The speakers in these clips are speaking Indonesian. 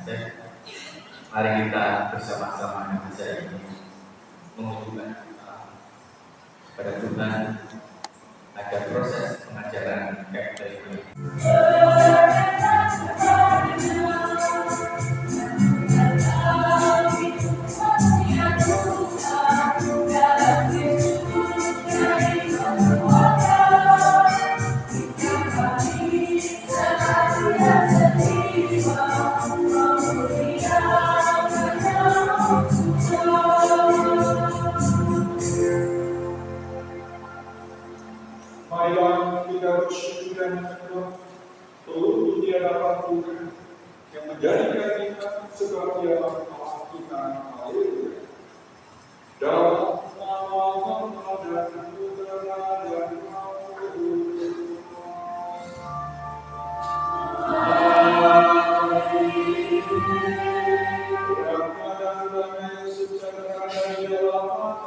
Saya, mari kita bersama-sama dengan saya ini mengucapkan kepada Tuhan agar proses pengajaran KPT ini marilah kita bersyukur dan berdoa seluruh hadirat Tuhan yang menjadikan kita sebagai Allah kita. Haleluya. Dalam nama Bapa dan Putra dan Roh Kudus. Rahmat dan damai sejahtera dari Allah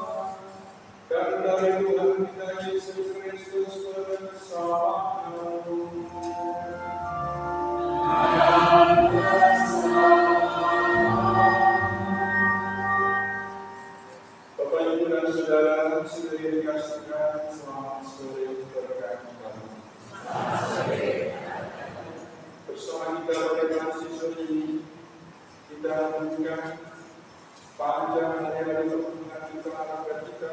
dan dari Tuhan kita Yesus Kristus bersama-sama. Bapak Ibu dan Saudara, sudah dikasihkan, selamat sore berkat kami. Bersama kita pada mahasiswa ini, kita menunjukkan panjang hari-hari pertemuan kita agar kita,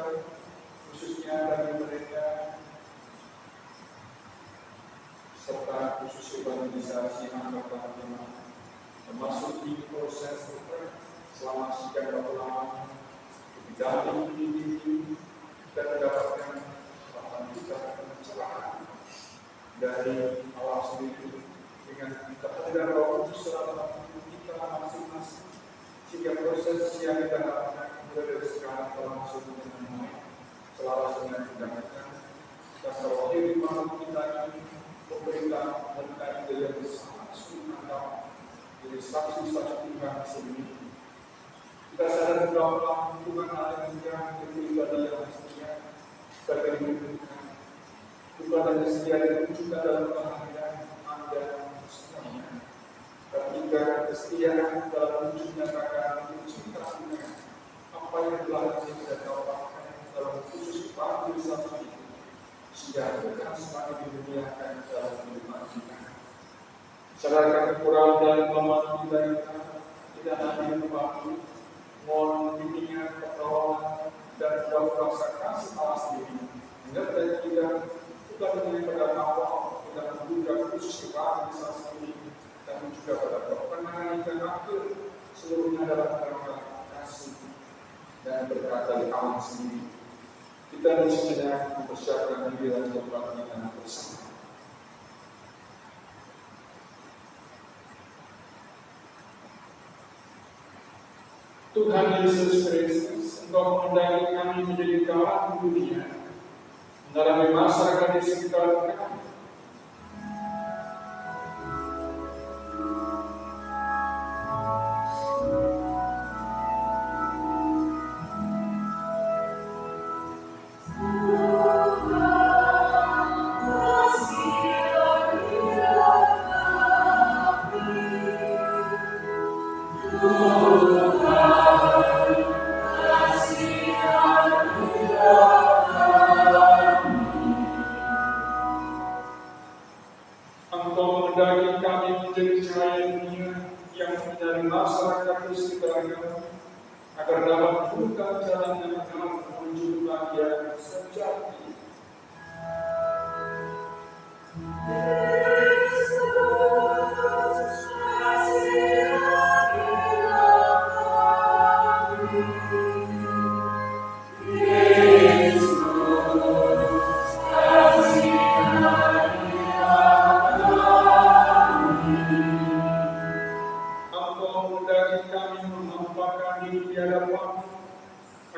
khususnya bagi mereka serta khusus evangelisasi angkatan 5 memasuki proses selama sekian waktu lama didampingi dididik dan mendapatkan kita pencerahan dari Allah sendiri dengan kehadiran Roh Kudus selama kita masing-masing, sehingga proses yang kita lakukan mulai dari sekarang berlangsung dengan baik selaras dengan tindakan dasar wahyu di mana kita ini pemerintah membuka ide yang sangat sunnah dari saksi-saksi Tuhan sendiri. Kita sadar bahwa Tuhan ada yang beribadah yang setia sebagai Tuhan. Tuhan hanya setia diwujudkan dalam kehadiran Anda semuanya. Ketika kesetiaan dalam wujud nyatakan cinta Tuhan, apa yang telah kita dapatkan dalam khusus evangelisasi itu, sehingga kita semakin dimuliakan dalam kehidupan kita. Sadarkan kekurangan dan kelemahan kita tidak hanya berbagi, mohon bimbingan, pertolongan, dan kuasa kasih Allah sendiri. Ingat dan kita bukan hanya pada awal kita menduga khusus evangelisasi ini, tapi juga pada pertengahan dan akhir seluruhnya adalah karena kasih dan berkat dari Allah sendiri. Kita sedang mempersiapkan diri dan kebangkitan bersama. Tuhan Yesus Kristus, Engkau menghendaki kami menjadi terang dunia, menerangi masyarakat di sekitar kami. Agar dapat membuka jalan yang akan menuju kebahagiaan sejati.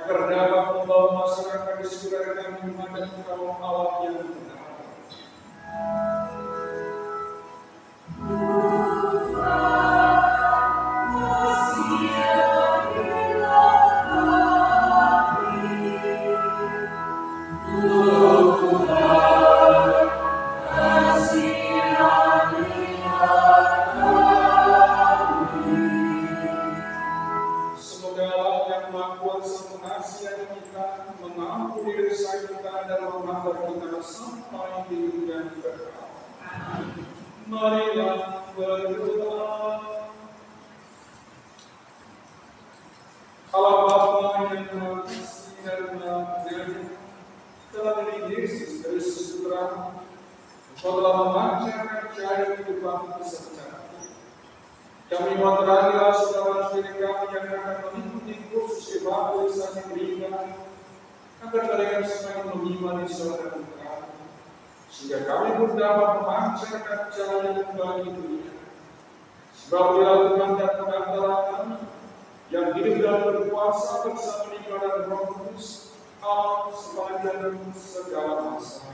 Agar dapat membawa masyarakat di sekitar kami menghadap kaum Allah yang benar. sampai di yang kekal. Marilah berdoa. Allah Bapa yang Maha Kasih dan Maha Penyayang, dalam diri Yesus Kristus Putra, Engkau telah memancarkan cahaya kehidupan kesejahtera. Kami mohon teranglah saudara-saudari kami yang akan mengikuti kursus evangelisasi beriman, agar mereka semakin mengimani saudara Putra, sehingga kami pun dapat memancarkan cahaya kembali dunia. Sebab bila Tuhan datang antara kami, yang hidup dan berkuasa bersama Dia dan Roh Kudus, Allah sepanjang segala masa.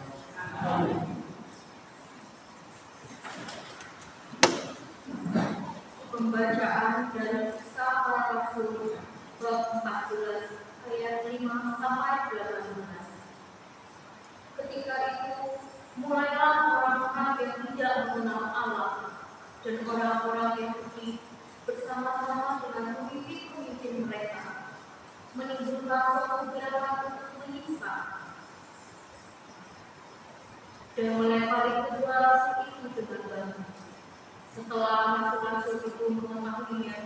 Amin. Pembacaan dari Kisah Para Rasul bab 14 ayat 5 sampai 18. Ketika itu mulailah orang-orang yang tidak mengenal Allah dan orang-orang Yahudi bersama-sama dengan pemimpin-pemimpin mereka menimbulkan suatu gerakan untuk menyiksa dan melempari kedua rasul itu dengan batu. Setelah rasul-rasul itu mengetahuinya,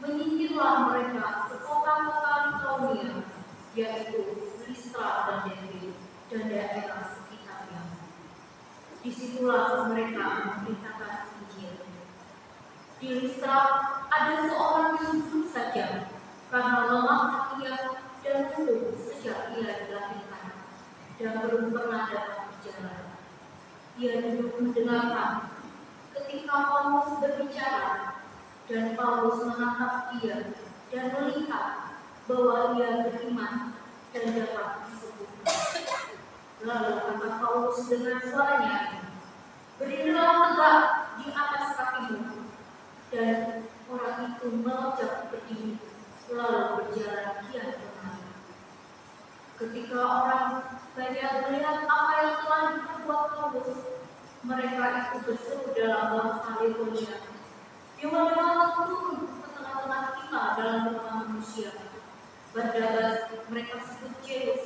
menyingkirlah mereka ke kota-kota Likaonia, yaitu Listra dan Derbe dan daerah sekitarnya. Disitulah mereka memberitakan Injil. Di Listra ada seorang yang duduk saja karena lemah hatinya dan lumpuh sejak ia dilahirkan dan belum pernah dapat berjalan. Ia duduk mendengarkan ketika Paulus berbicara, dan Paulus menatap dia dan melihat bahwa ia beriman dan dapat disembuhkan. Lalu kata Paulus dengan suaranya, "Berdirilah tegak di atas kakimu." Dan orang itu melonjak berdiri, lalu berjalan kian kemari. Ketika orang banyak melihat apa yang telah diperbuat Paulus, mereka itu berseru dalam bahasa Livia, "Dewa-dewa turun ke tengah-tengah kita dalam rumah manusia." Barnabas mereka sebut Zeus,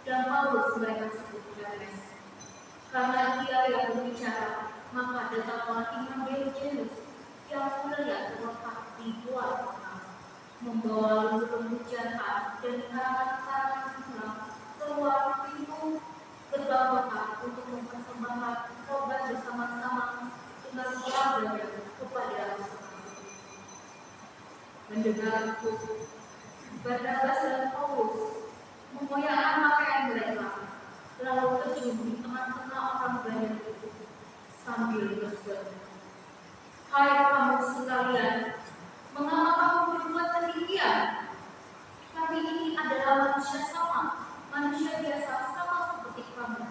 dan Paulus mereka sebut Hermes. Karena dia yang berbicara, maka datanglah imam Zeus yang mulia terletak di luar kota, membawa lumpur hujan dan karangan-karangan bunga keluar pintu gerbang kota untuk mempersembahkan korban bersama-sama dengan keluarganya kepada rasul. Mendengar itu, Barnabas dan Paulus mengoyakkan pakaian mereka, lalu terjun di tengah-tengah orang banyak itu sambil berseru, "Hai kamu sekalian, mengapa kamu berbuat demikian? Kami ini adalah manusia sama, manusia biasa sama seperti kamu.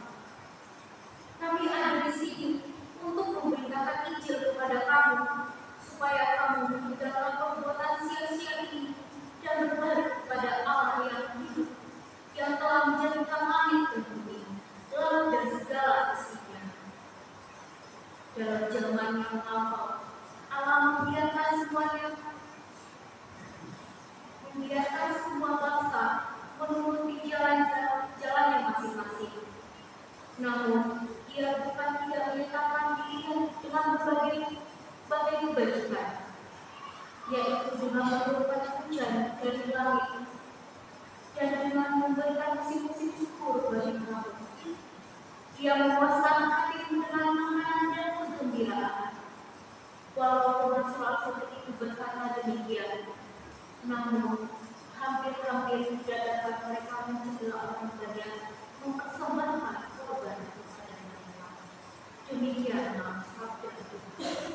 Kami ada di sini untuk memberitakan Injil kepada kamu, supaya kamu meninggalkan perbuatan sia-sia ini dan berbalik kepada Allah yang hidup, yang telah menjadikan langit dan bumi, laut dan segala isinya. Dalam zaman yang lampau, Allah membiarkan semua bangsa menuruti jalannya masing-masing. Namun, ia bukan tidak menyatakan dirinya dengan berbagai kebajikan, yaitu dengan menurunkan hujan dari langit dan dengan memberikan musim-musim syukur bagi kamu. Ia memuaskan hatimu dengan makanan dan kegembiraan. Walaupun rasul-rasul itu berkata demikian, namun hampir-hampir tidak dapat mereka mencegah orang banyak mempersembahkan korban kepada mereka. Demikianlah sabda Tuhan.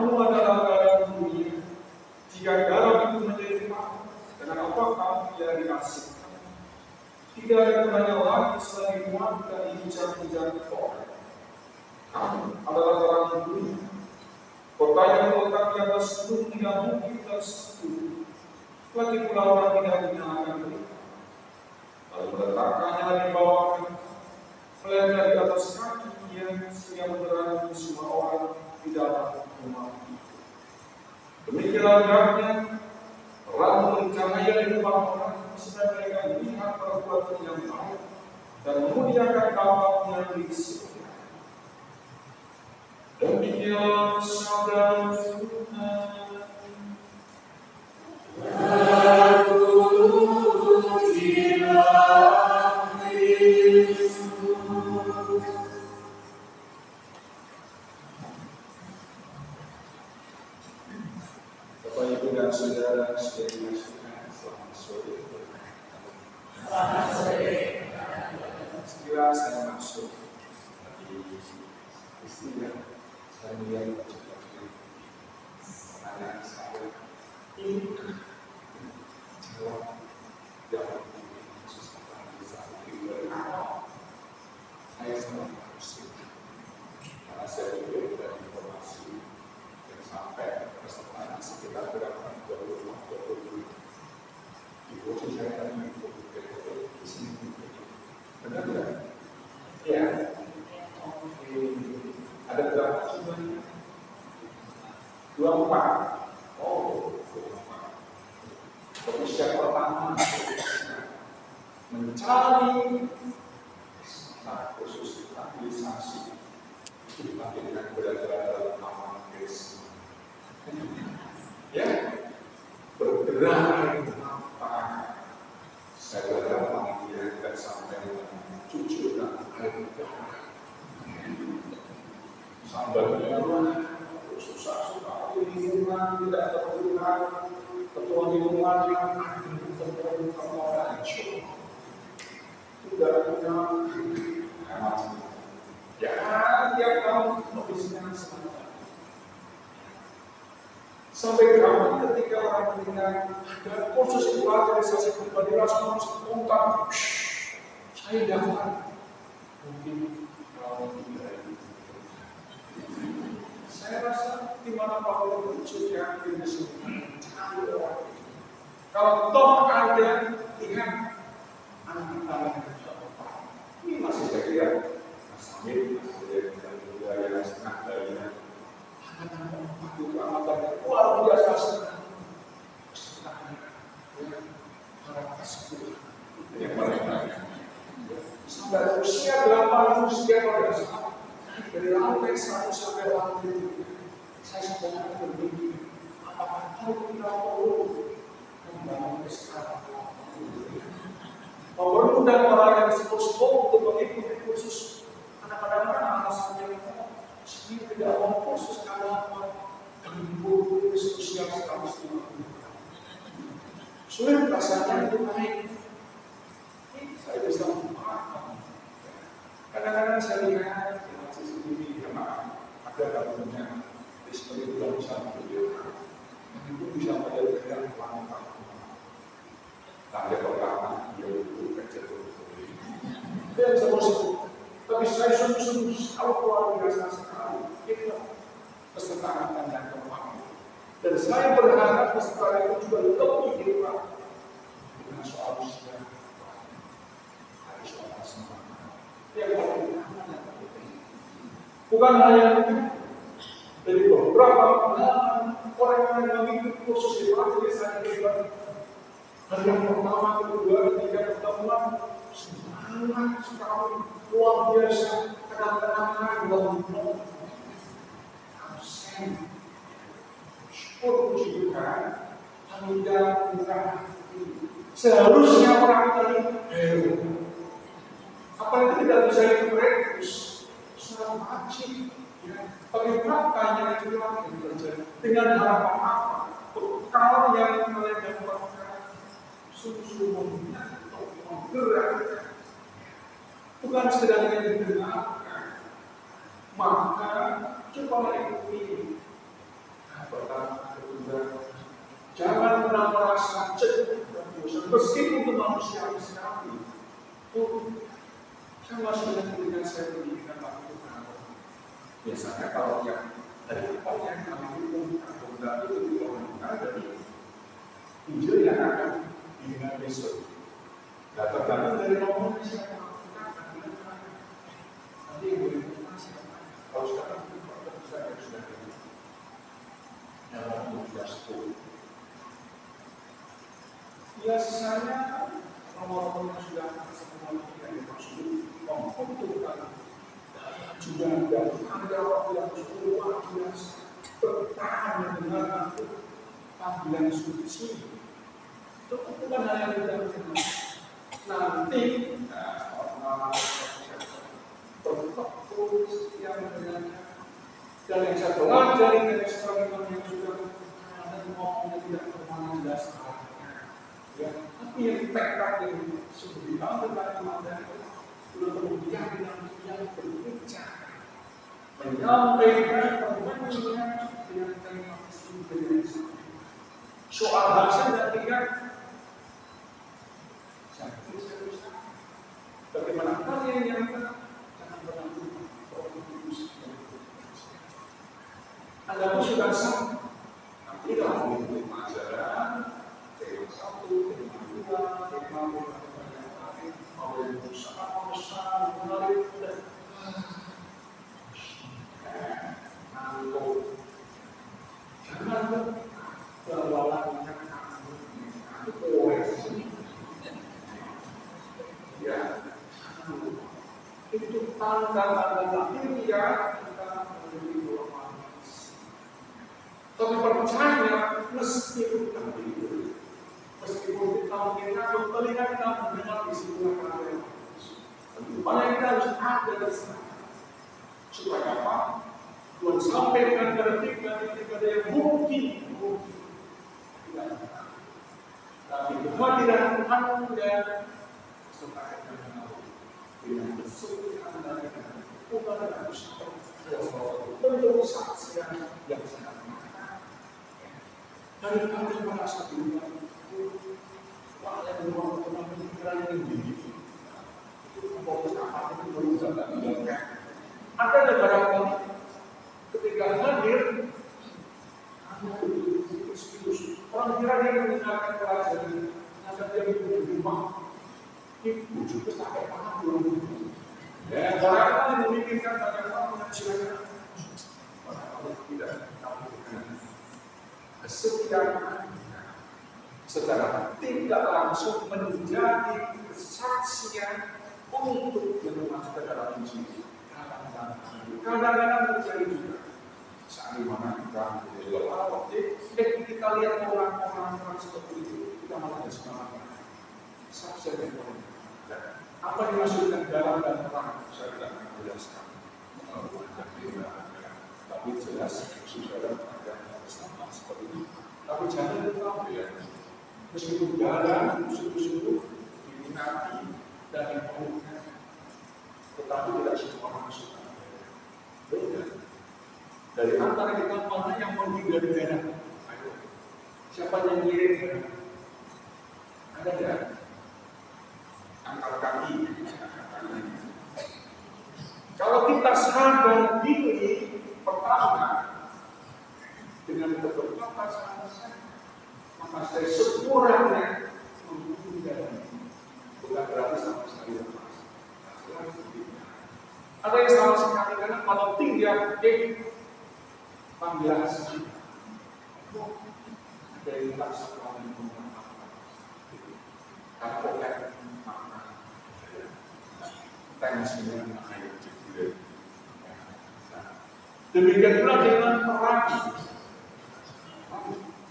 Kamu adalah garam dunia. Jika garam itu menjadi mati, dengan apakah ia dihasilkan? Tidak ada gunanya lagi selain muat dan dicari-cari orang. Kamu adalah garam dunia. Kota yang terletak di atas gunung tidak mungkin tersentuh. Lagi pula orang tidak menyalakan mereka. Lalu meletakkannya di bawah mereka, meletakkan di atas kaki dia sehingga menerangi semua orang di dalam rumah itu. Demikianlah hendaknya orang mencahaya di rumah orang supaya mereka melihat perbuatan yang baik dan memuliakan Bapa yang di surga. Demikianlah sabda Tuhan. Bapak Ibu dan Saudara sekalian, selamat sore. Selamat sore. Sekira saya masuk di istilah saya melihat pertanyaan saya ini jawab dalam khusus tentang saya sangat bersyukur karena saya diberi informasi yang sampai persertaan sekitar berapa 20 di posisi saya tadi di sini benar tidak? Ya. Oke. Ada berapa jumlahnya? 24. Oh, 24. Komisi pertama mencari khusus stabilisasi dibanding dengan berada dalam aman Yesus. Ya, bergerak apa? Saya bergerak panggilan dan sampai jujur dan air darah. Sambalnya susah-susah lingkungan tidak terbuka, ketua lingkungan yang terbuka orang tidak punya hemat. Jangan tiap tahun habiskan semacam. Sampai kapan ketika orang mendengar dan khusus evangelisasi pribadi langsung kontak, saya daftar. Mungkin kalau tidak. Saya rasa di mana Paulus muncul yang di sini. Kalau toh ada ingat anak-anak ini masih saya lihat Mas Amir, masih ada juga yang setengah darinya. Anak-anak itu amatnya luar biasa setengah. Harap sekolah yang paling banyak. Sampai usia 8 usia pada saat dari lantai 1 sampai lantai 7 saya sebenarnya berpikir apakah kita perlu membangun sekarang mempermudah orang yang sepuh-sepuh untuk mengikuti kursus kadang-kadang alasannya ini tidak mau kursus karena gembur sosial 150 sulit rasanya itu naik saya bisa memaafkan kadang-kadang saya lihat CCTV karena ada gabungan seperti itu dalam satu video itu bisa menjadi yang pelanggan tanda pertama dia itu kerja dan semua tapi saya sungguh-sungguh kalau keluar biasa sekali itu kesetaraan dan kemampuan dan saya berharap kesetaraan itu juga lebih hebat dengan soal usia harus soal semangat yang paling utama bukan hanya itu dari beberapa orang yang mengikuti kursus evangelisasi pribadi hari yang pertama, kedua, ketiga pertemuan semangat sekali luar biasa kadang-kadang dalam absen syukur puji Tuhan panitia bukan seharusnya orang tadi apa itu tidak bisa diperhatikan surat wajib tapi faktanya itu terjadi dengan harapan apa bekal yang kalian dapatkan sungguh-sungguh menggerakkan bukan sekedar yang didengarkan maka coba ikuti pertama kedua, jangan pernah merasa jenuh dan bosan meskipun itu manusiawi sekali. Saya masih dengan saya pendidikan waktu itu. Biasanya kalau yang dari awal yang kami hukum atau enggak itu diorangkan dari Injil yang akan didengar besok. Nah, tergantung dari ngomongnya siapa. Nanti yang boleh ngomong siapa. Kalau sekarang itu sudah ada. Yang ngomong sudah 10. Biasanya nomor-nomornya sudah semua yang dimaksud membutuhkan juga ada waktu yang luar biasa bertahan dengan panggilan suci. Itu bukan hanya tidak nanti orang berfokus yang mendengarkan dan yang saya belajar dari eksperimen yang sudah ada ngomongnya tidak bermakna jelas ya, tapi yang tekad yang sudah dibangun dari materi sudah kemudian yang berbicara menyampaikan permainan dengan tema inspirasi soal bahasa dan tingkat bagaimana kalian yang jangan pernah lupa bahwa Yesus Anda pun sudah sama nanti dalam mengikuti pelajaran tema 1, tema 2, tema 5 mau berusaha menarik dan nangkut jangan berlawan itu kores ya itu tanda-tanda lahirnya kita menjadi orang. Tapi percaya meskipun kita mendengar telinga kita mendengar istilah kata paling kita harus ada di sana supaya apa? Tuhan sampaikan kepada kita yang mungkin tidak. Tapi kehadiran Tuhan dan supaya kita dengan kesulitan dari Tuhan dan bentuk saksian yang sangat mantap. Dari kami merasa Tuhan, Pak yang memang pernah berpikiran yang begitu. Itu fokus apa itu baru saja tidak. Ada negara kami ketika hadir, orang kira dia mendengarkan pelajaran, nanti dia di rumah. Ibu juga sampai paham belum? Ya, orang memikirkan bagaimana menghasilkan. Kalau tidak tahu kesetiaan secara tidak langsung menjadi kesaksian untuk memasukkan dalam Injil. Kadang-kadang terjadi juga. Saat dimana kita lelah, kita lihat orang-orang seperti itu, kita malah ada semangat. Saksian yang apa dimaksudkan dalam dan terang? Saya tidak akan menjelaskan. Tapi jelas sudah ada sama seperti itu. Tapi jangan lupa ya, meskipun dalam sungguh-sungguh diminati dan diperlukan, tetapi tidak semua orang suka. Beda. Dari antara kita mana yang menghindari darah? Ayo, siapa yang ngirim? Ada tidak? Angkat kaki. Kalau kita sadar diri pertama dengan keterbatasan saya, maka saya sekurangnya menghindari. Bukan berarti sama sekali lepas. Ada yang sama sekali karena kalau tinggal panggilan saja. Dari rasa kami kapokan makna tensinya makna juga. Demikian pula dengan perang.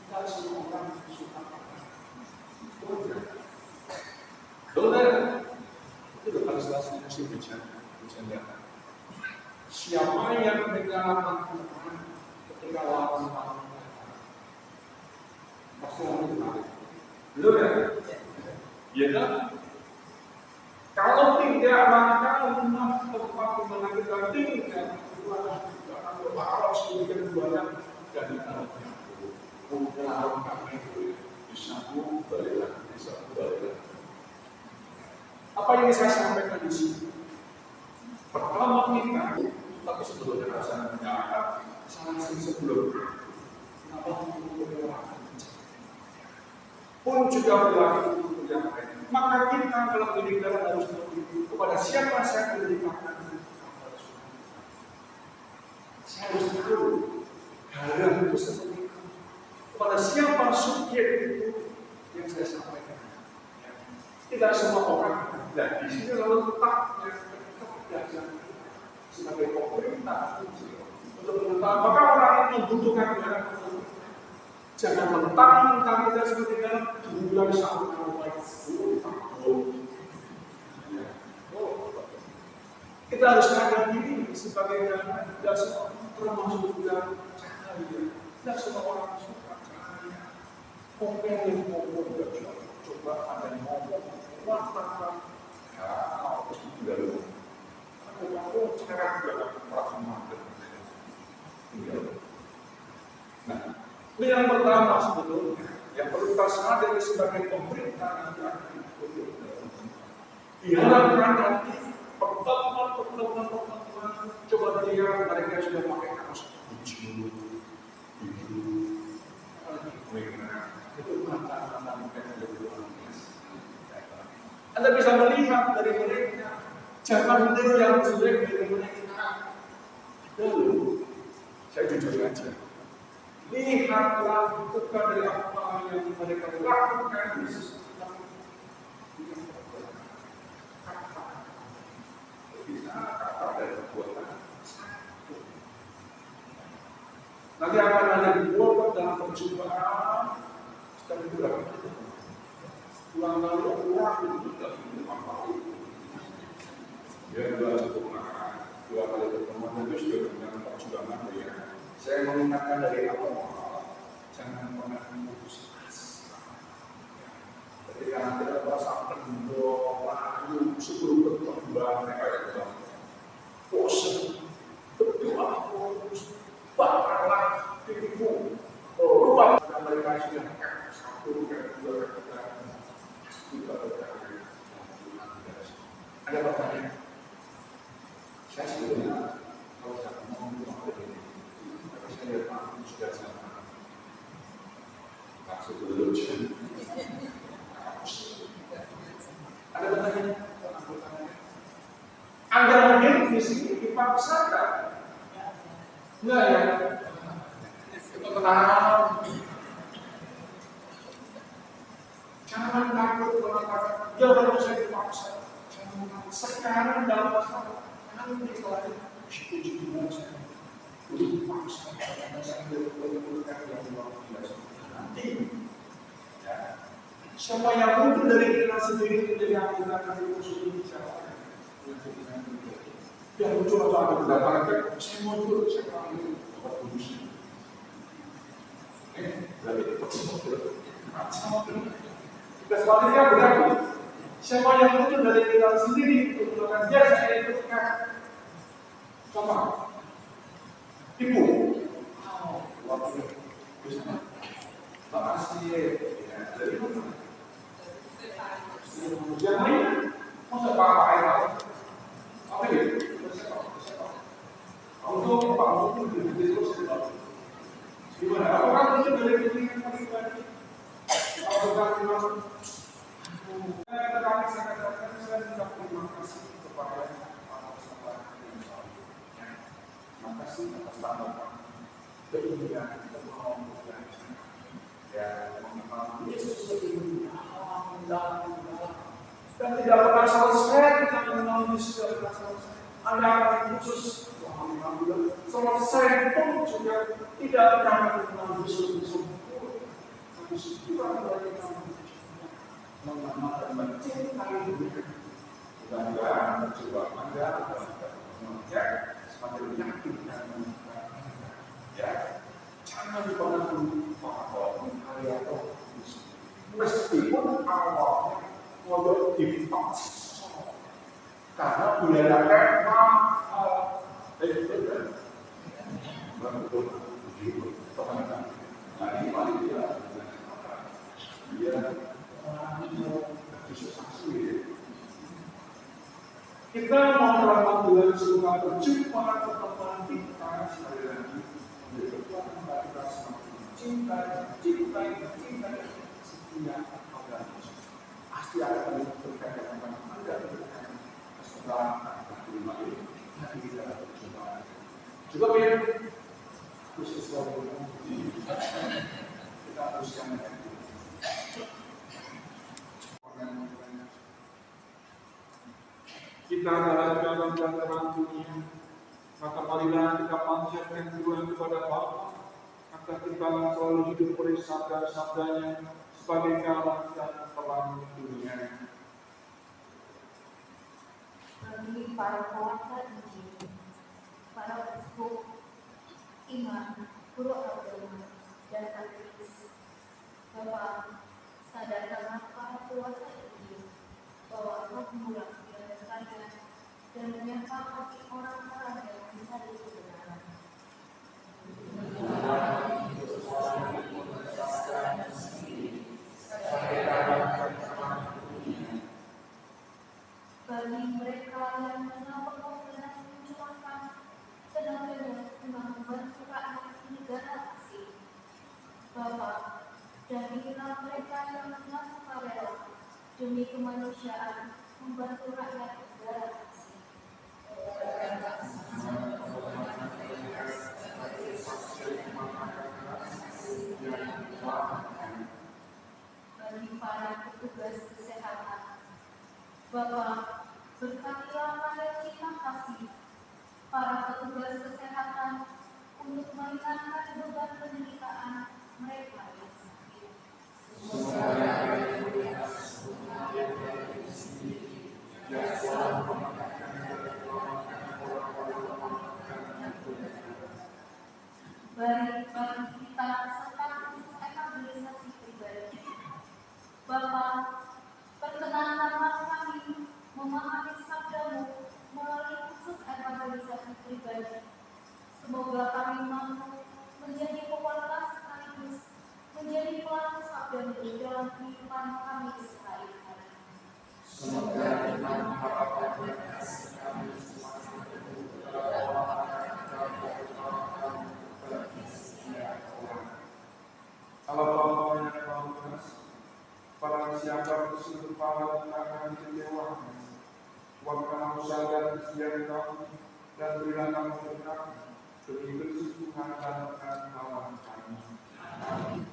Kita semua orang suka perang. Betul. Itu kalau selesai sih bicara. Siapa yang mengalami perang ketika lawan pasti orang itu mati. Betul ya? Ya kan? Kalau tidak maka rumah tempat di mana kita tinggal itu adalah kalau sedemikian banyak dan Apa yang saya sampaikan di sini? Pertama kita, tapi sebelumnya saya menyarankan sanksi sebelum pun juga berlaku untuk yang lain. Maka kita dalam beribadah harus berpikir kepada siapa saya beribadah. Saya harus tahu hal itu seperti itu. Kepada siapa subjek itu yang saya sampaikan. Tidak semua orang. Dan di sini lalu letaknya kebijakan sebagai pemerintah untuk menentukan apakah orang itu membutuhkan negara tersebut. Jangan mentang-mentang kita seperti dalam bulan satu tahun. Kita harus sadar diri sebagai dana. Tidak semua termasuk juga cahaya. Tidak semua orang suka cahaya. Komen coba ada yang ngomong warna harus juga. Aku sekarang juga merasa mampu. Nah, ini yang pertama sebetulnya yang perlu kita sadari sebagai pemerintah yang akan diharapkan nanti pertemuan coba lihat mereka sudah pakai kaos hijau, itu mata-mata mereka sudah luar biasa. Anda bisa melihat dari mereka jangan dulu yang jelek dari mereka. Dulu, saya jujur saja. Lihatlah bukan dari apa yang mereka lakukan di sesuatu kata dari perbuatan. Nanti akan ada dibuat dalam perjumpaan sekali berapa ulang lalu ulang itu tidak apa ya dua kali pertemuan itu sudah dengan perjuangan ya. Saya mengingatkan dari awal, jangan pernah memutus asa. Ketika nanti ada merasa kendor, lalu sebelum berkembang, kayak gitu, bosan, berdoa, bakarlah dirimu, ruang dan mereka sudah satu, dua, ada pertanyaan? Saya sebelumnya kalau saya ngomong begini. Saya Pak sudah sama maksud dulu. Ada pertanyaan? Anda mungkin visi dipaksakan? Enggak ya? Itu tenang. Jangan takut mengatakan, ya kalau saya dipaksa. Sekarang dalam masalah, nanti setelah itu saya dipaksa karena saya berpikirkan yang luar biasa. Nanti, ya, siapa yang mungkin dari kita sendiri menjadi anggota dari kursus ini siapa? Yang muncul atau ada berdatangan, saya muncul, saya panggil Bapak Kudus. Dari itu sama kita sebaliknya berarti siapa yang muncul dari kita sendiri untuk melakukan jasa saya ikutkan sama ibu. Waktu makasih ya dari mana? Yang lain masa apa air apa itu? Untuk Pak Guru terus gimana? Apakah muncul dari kepentingan pribadi? Apakah memang tetapi saya katakan saya tidak terima kasih kepada sahabat-sahabat terima kasih atas tanggapan keinginan kita mau ya mengenal Yesus lebih dalam dan tidak pernah selesai kita mengenal Yesus tidak pernah selesai. Anda akan khusus selesai pun juga tidak pernah mengenal Yesus sempurna. Yesus juga memberikan mengenal dan mencintai dunia. Mudah-mudahan mencoba Anda mengecek semakin yakin dan ya jangan pernah lupa karya Tuhan meskipun awalnya mau dipaksa karena budaya mahal betul nah ini paling dia dia Tuhan perjumpaan pertemuan kita sekali lagi menjadikan kita semakin mencintai setiap pada pasti akan berkaitan dengan Anda dengan kesempatan terima ini nanti kita perjumpaan juga biar khusus kita teruskan kita adalah dalam dan terang dunia, maka marilah kita panjatkan Tuhan kepada Bapa, agar kita selalu hidup oleh sabda-sabdanya sebagai garam dan terang dunia. Bagi para pewarta Injil, para uskup, imam, guru agama, dan aktivis, Bapak, sadarkanlah para pewarta Injil bahwa Allah murah dan menyapa hati orang-orang yang mencari kebenaran. Bagi mereka yang menolak dan mencurahkan tenaganya dengan membantu rakyat negara asing, Bapak, jadilah mereka yang dengan sukarela demi kemanusiaan membantu rakyat negara asing. Bagi para petugas kesehatan, Bapak, berkatilah pada terima kasih para petugas kesehatan untuk meringankan beban penderitaan mereka yang sakit. Bagi kita serta untuk rehabilitasi pribadi, Bapak, perkenankanlah kami memahami sabdamu melalui khusus rehabilitasi pribadi. Semoga kami mampu menjadi pewarta sekaligus menjadi pelaku sabdamu dalam kehidupan kami sehari-hari. Semoga iman harapan dan kasih kami kalau Bapa yang Maha Kuasa, para siapa bersyukur pada akan kecewaanmu, kuatkanlah usaha dan ikhtiar kami, dan berilah kami berkat demi kesucian dan kekalahan kami. Amin.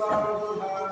selalu Tuhan,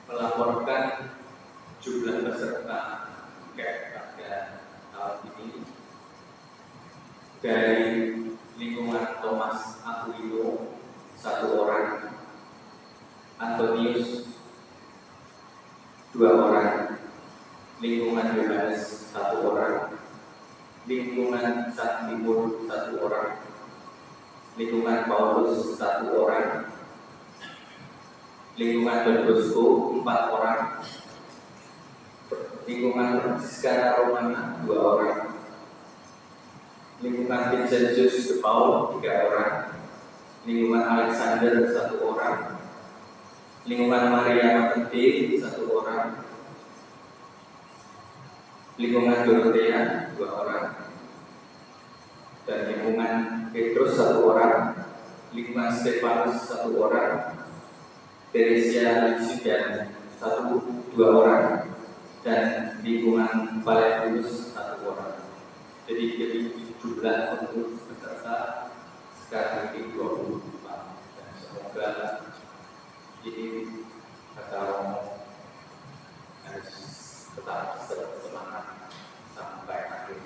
melaporkan jumlah peserta KEP pada tahun ini dari lingkungan Thomas Aquino 1 orang, Antonius 2 orang, lingkungan Yohanes 1 orang, lingkungan San Timur 1 orang, lingkungan Paulus 1 orang, lingkungan Don Bosco 4 orang, lingkungan Franciscana Romana 2 orang, lingkungan Vincentus de Paul 3 orang, lingkungan Alexander 1 orang, lingkungan Maria Matete 1 orang, lingkungan Dorothea 2 orang, dan lingkungan Petrus 1 orang, lingkungan Stefanus 1 orang, Teresia Sudan 2 orang, dan lingkungan Valerius 1 orang. Jadi jumlah untuk peserta sekarang ini 24 dan semoga ini kata Romo harus tetap semangat sampai akhir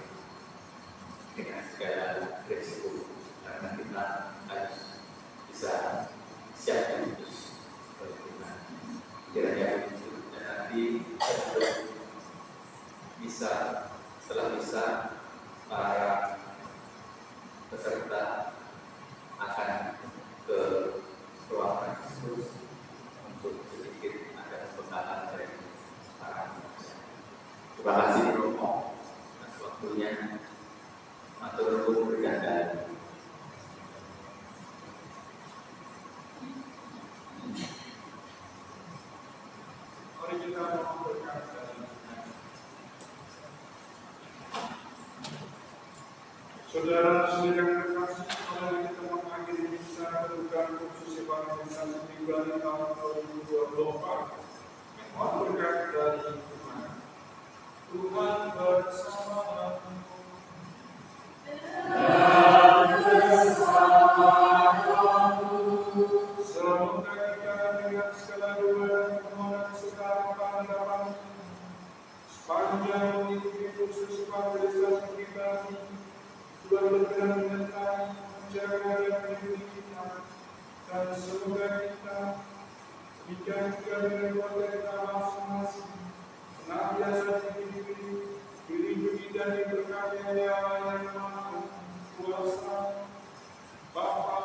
dengan segala risiko, karena kita harus bisa siap terus berguna. Kiranya begitu, dan nanti setelah bisa para peserta akan ke ruangan khusus untuk sedikit ada pembekalan dari para peserta. Terima kasih Romo atas waktunya. Matur nuwun berganda. Mari kita memberkati dari saudara-saudara yang terkasih, mari kita mengakhiri misa kedukaan khusus evangelisasi pribadi tahun 2024 yang mohon berkat dari Tuhan. Tuhan bersama-mu. Semoga kita dengan segala doa dan permohonan sekarang pada sepanjang mengikuti khusus evangelisasi pribadi, Tuhan berkenan menyertai, menjaga dan melindungi kita, dan semoga kita demikian juga dengan keluarga kita masing-masing senantiasa dilindungi dan diberkati oleh Allah yang Maha Kuasa, Bapa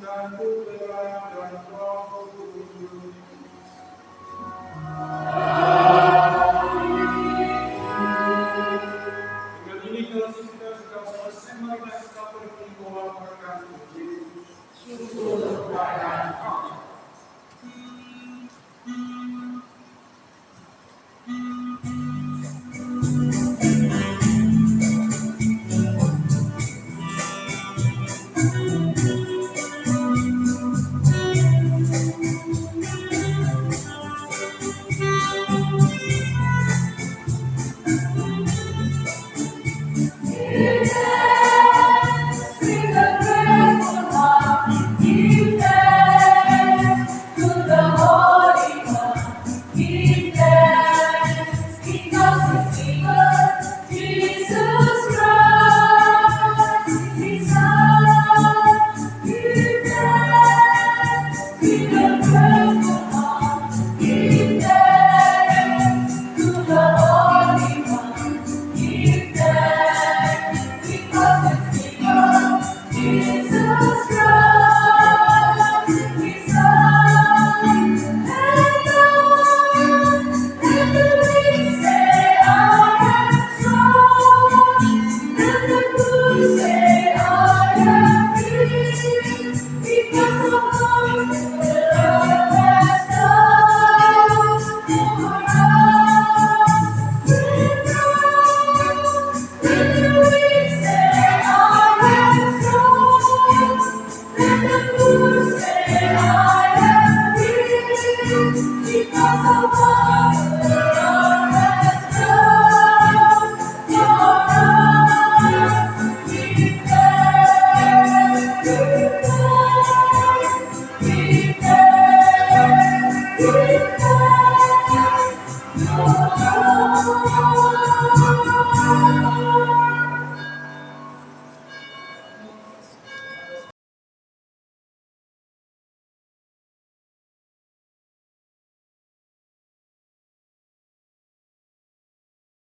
dan Putra dan Roh